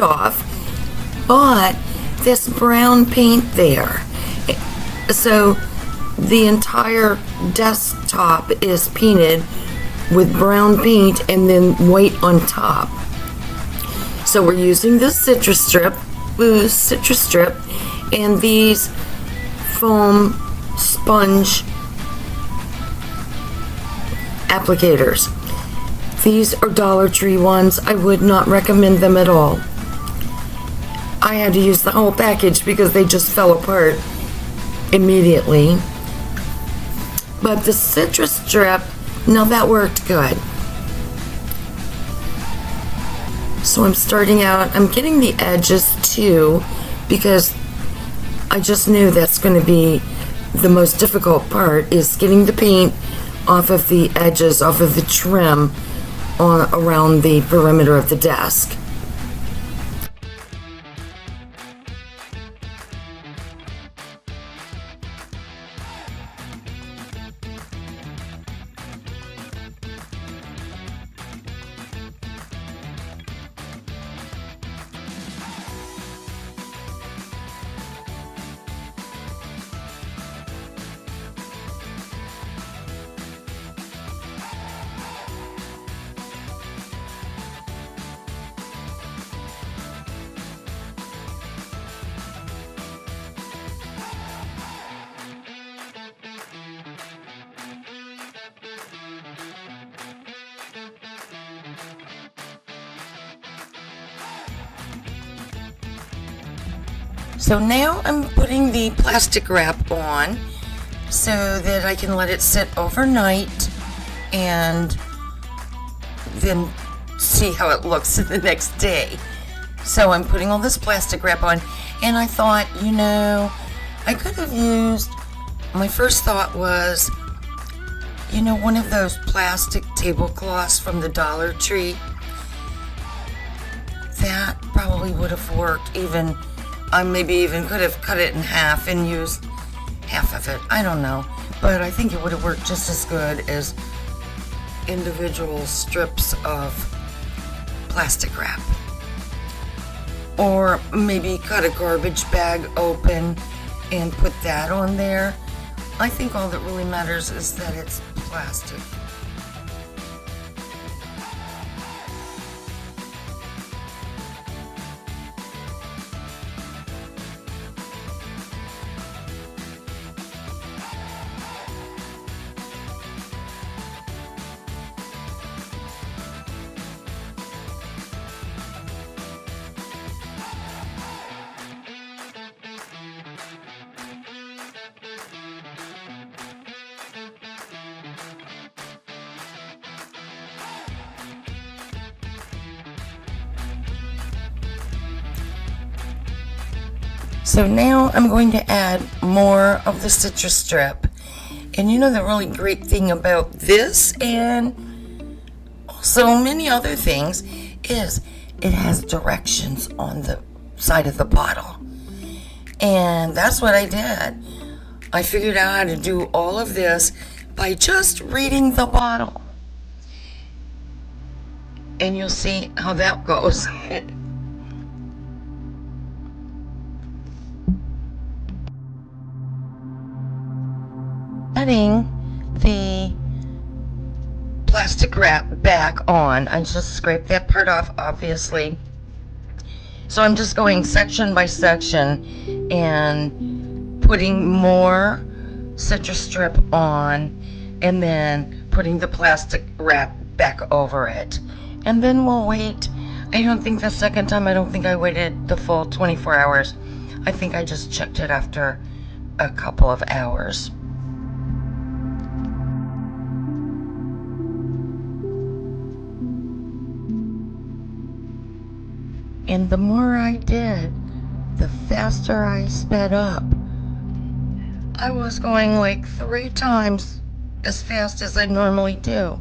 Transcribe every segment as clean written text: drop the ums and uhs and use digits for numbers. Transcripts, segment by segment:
off, but this brown paint there. So the entire desktop is painted with brown paint and then white on top. So we're using the Citristrip and these foam sponge applicators. These are Dollar Tree ones. I would not recommend them at all. I had to use the whole package because they just fell apart immediately. But the Citristrip, now that worked good. So I'm starting out, I'm getting the edges too, because I just knew that's going to be the most difficult part, is getting the paint off of the edges, off of the trim around the perimeter of the desk. So now I'm putting the plastic wrap on so that I can let it sit overnight and then see how it looks the next day. So I'm putting all this plastic wrap on, and I thought, I could have used, my first thought was, one of those plastic tablecloths from the Dollar Tree. That probably would have worked. Even I maybe even could have cut it in half and used half of it. I don't know. But I think it would have worked just as good as individual strips of plastic wrap. Or maybe cut a garbage bag open and put that on there. I think all that really matters is that it's plastic. So now I'm going to add more of the Citristrip. And the really great thing about this, and also many other things, is it has directions on the side of the bottle. And that's what I did. I figured out how to do all of this by just reading the bottle. And you'll see how that goes. Putting the plastic wrap back on, I just scraped that part off, obviously. So I'm just going section by section and putting more Citristrip on, and then putting the plastic wrap back over it. And then we'll wait. I don't think I waited the full 24 hours. I think I just checked it after a couple of hours. And the more I did, the faster I sped up. I was going like 3 times as fast as I normally do.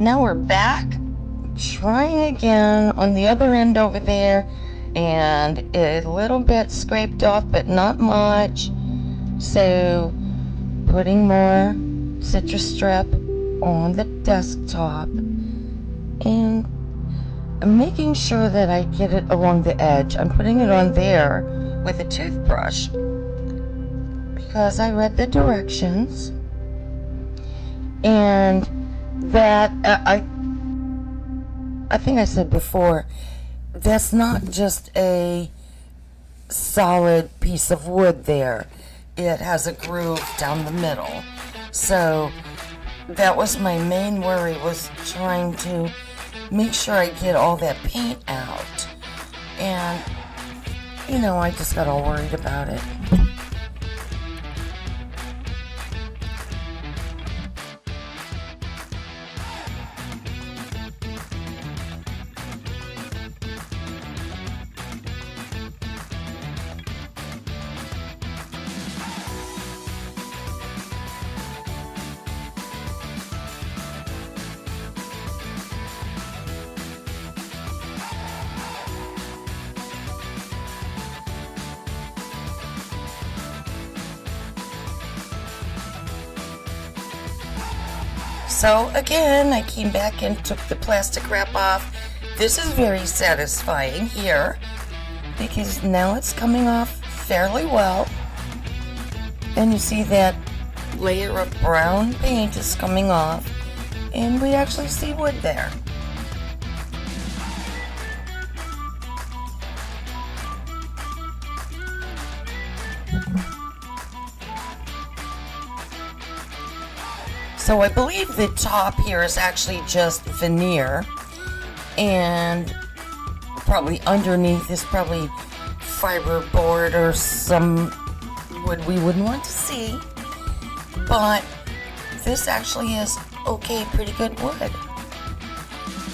now we're back, trying again on the other end over there, and a little bit scraped off, but not much. So putting more Citristrip on the desktop, and I'm making sure that I get it along the edge. I'm putting it on there with a toothbrush because I read the directions, and that I think I said before, that's not just a solid piece of wood there. It has a groove down the middle. So that was my main worry, was trying to make sure I get all that paint out. And, you know, I just got all worried about it. So again, I came back and took the plastic wrap off. This is very satisfying here because now it's coming off fairly well. And you see that layer of brown paint is coming off, and we actually see wood there. So I believe the top here is actually just veneer, and probably underneath is probably fiberboard or some wood we wouldn't want to see. But this actually is okay, pretty good wood.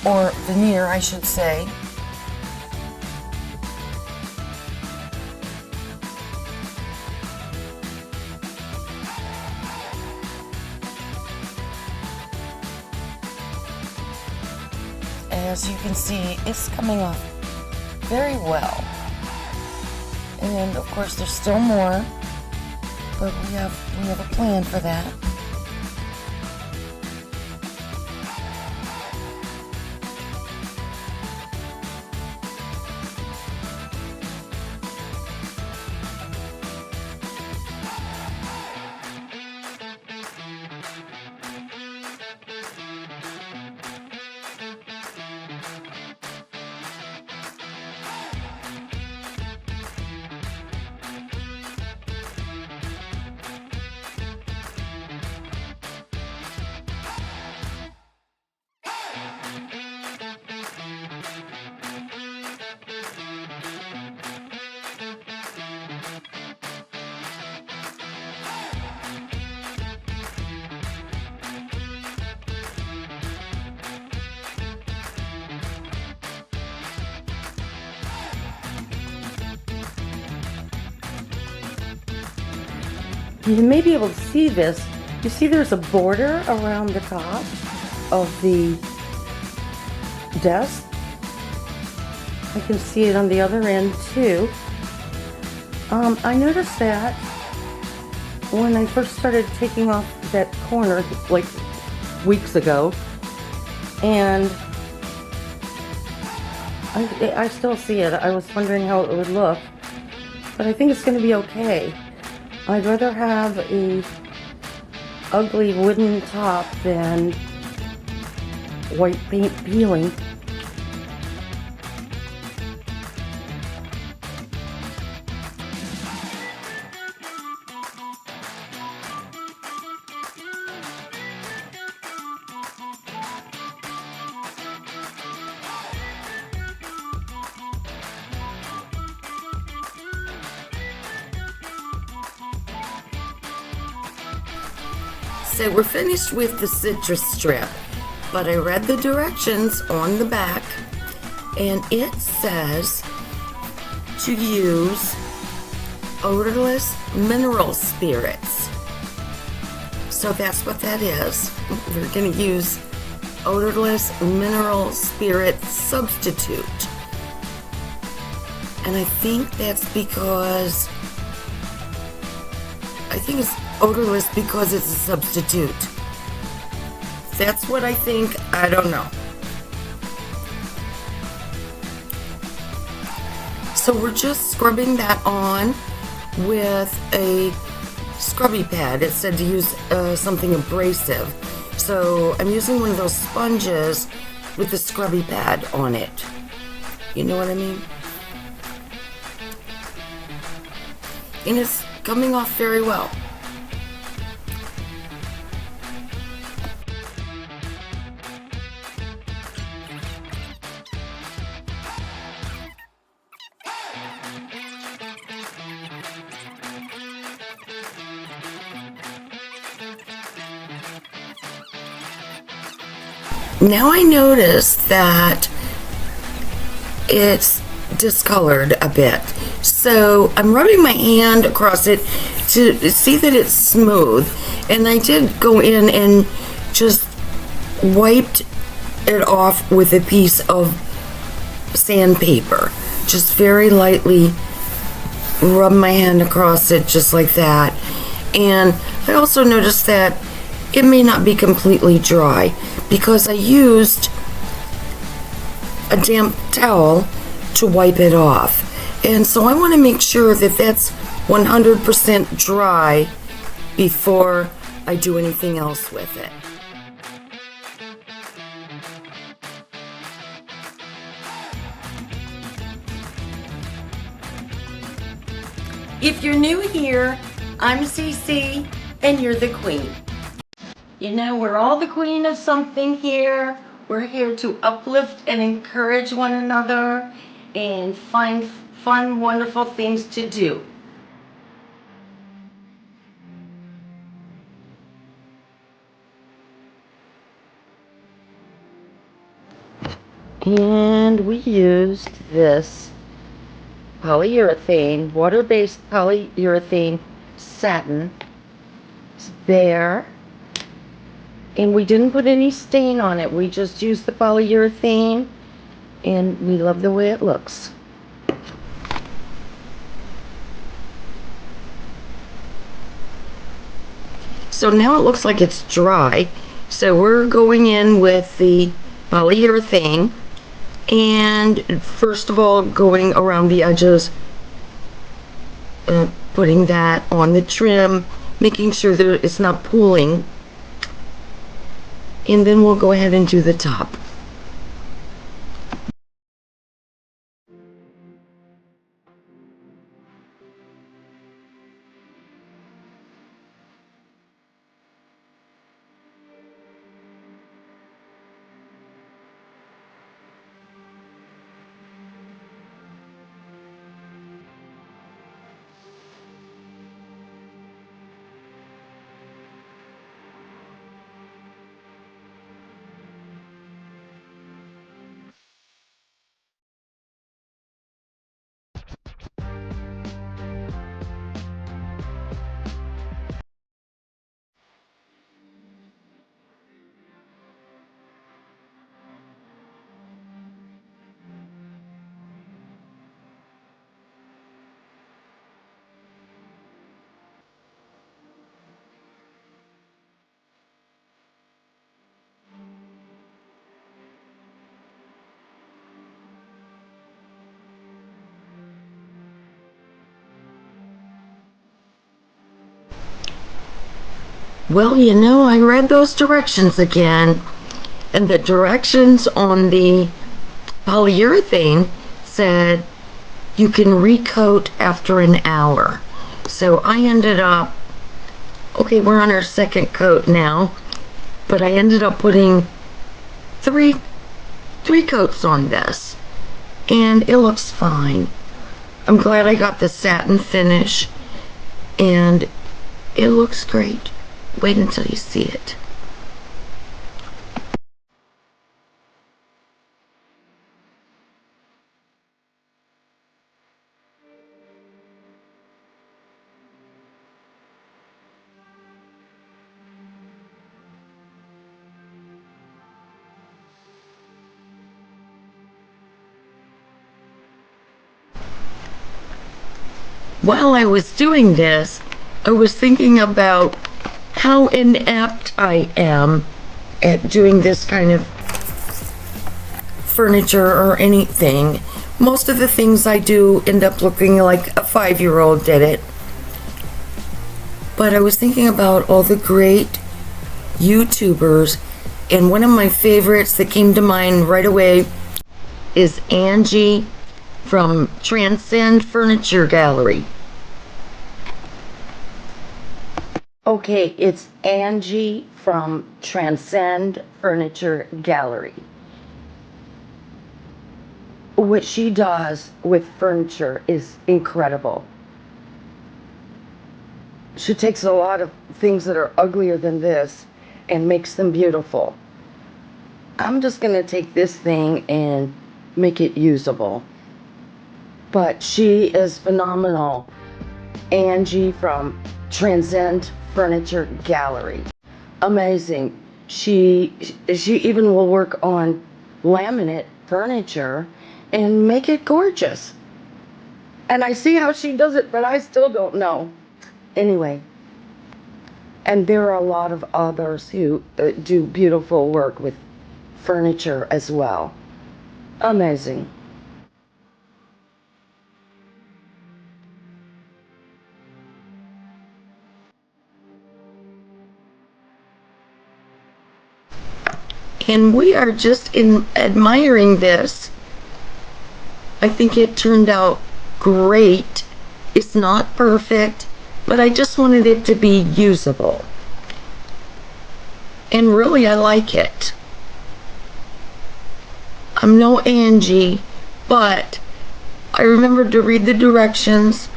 Or veneer, I should say. As you can see, it's coming off very well. And of course there's still more, but we have a plan for that. You may be able to see this. You see there's a border around the top of the desk. I can see it on the other end too. I noticed that when I first started taking off that corner like weeks ago, and I still see it. I was wondering how it would look, but I think it's going to be okay. I'd rather have a ugly wooden top than white paint peeling. So we're finished with the Citristrip, but I read the directions on the back, and it says to use odorless mineral spirits. So that's what that is. We're going to use Odorless Mineral Spirit Substitute. And I think that's because, I think it's odorless because it's a substitute. That's what I think, I don't know. So we're just scrubbing that on with a scrubby pad. It said to use something abrasive. So I'm using one of those sponges with the scrubby pad on it. You know what I mean? And it's coming off very well. Now I notice that it's discolored a bit. So I'm rubbing my hand across it to see that it's smooth. And I did go in and just wiped it off with a piece of sandpaper. Just very lightly rub my hand across it just like that. And I also noticed that it may not be completely dry because I used a damp towel to wipe it off. And so I want to make sure that that's 100% dry before I do anything else with it. If you're new here, I'm CC and you're the queen. You know, we're all the queen of something here. We're here to uplift and encourage one another and find fun, wonderful things to do. And we used this polyurethane, water-based polyurethane satin. It's Behr. And we didn't put any stain on it. We just used the polyurethane, and we love the way it looks. So now it looks like it's dry. So we're going in with the polyurethane, and first of all, going around the edges, putting that on the trim, making sure that it's not pooling. And then we'll go ahead and do the top. Well, you know, I read those directions again, and the directions on the polyurethane said you can recoat after an hour. So I ended up, okay, we're on our second coat now, but I ended up putting three coats on this, and it looks fine. I'm glad I got the satin finish, and it looks great. Wait until you see it. while I was doing this, I was thinking about how inept I am at doing this kind of furniture or anything. Most of the things I do end up looking like a 5-year-old did it. But I was thinking about all the great YouTubers, and one of my favorites that came to mind right away is Angie from Transcend Furniture Gallery. Okay, it's Angie from Transcend Furniture Gallery. What she does with furniture is incredible. She takes a lot of things that are uglier than this and makes them beautiful. I'm just gonna take this thing and make it usable. But she is phenomenal. Angie from Transcend Furniture Gallery. Amazing. She even will work on laminate furniture and make it gorgeous. And I see how she does it, but I still don't know. Anyway, and there are a lot of others who do beautiful work with furniture as well. Amazing. And we are just admiring this. I think it turned out great. It's not perfect, but I just wanted it to be usable. And really, I like it. I'm no Angie, but I remembered to read the directions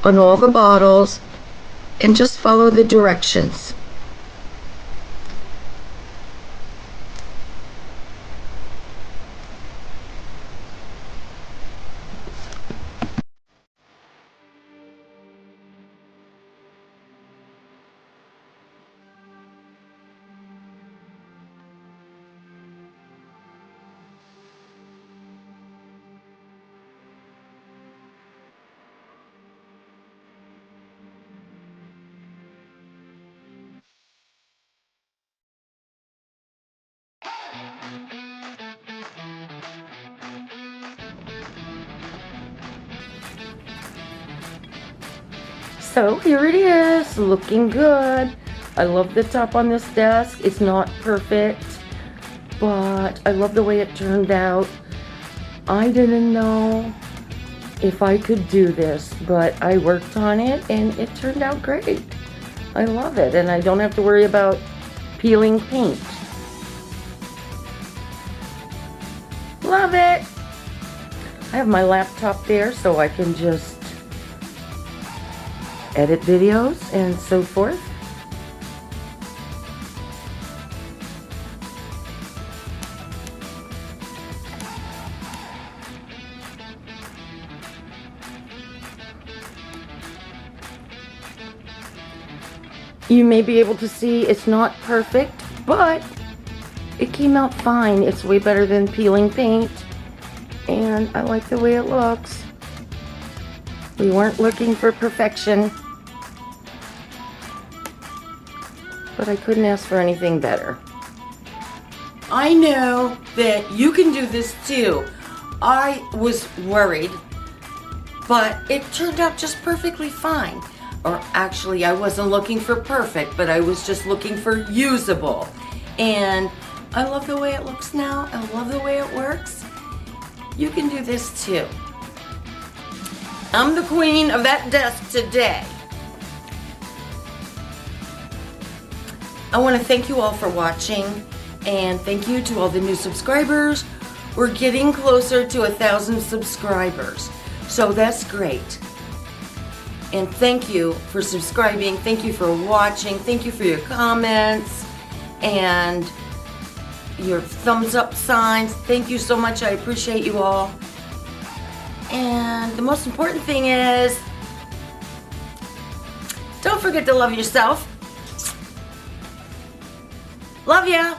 on all the bottles and just follow the directions. So here it is, looking good. I love the top on this desk. It's not perfect, but I love the way it turned out. I didn't know if I could do this, but I worked on it and it turned out great. I love it, and I don't have to worry about peeling paint. Love it! I have my laptop there so I can just edit videos and so forth. You may be able to see it's not perfect, but it came out fine. It's way better than peeling paint, and I like the way it looks. We weren't looking for perfection, but I couldn't ask for anything better. I know that you can do this too. I was worried, but it turned out just perfectly fine. Or actually, I wasn't looking for perfect, but I was just looking for usable. And I love the way it looks now. I love the way it works. You can do this too. I'm the queen of that desk today. I want to thank you all for watching, and thank you to all the new subscribers. We're getting closer to 1,000 subscribers, so that's great. And thank you for subscribing, thank you for watching, thank you for your comments and your thumbs up signs. Thank you so much, I appreciate you all. And the most important thing is, don't forget to love yourself. Love ya!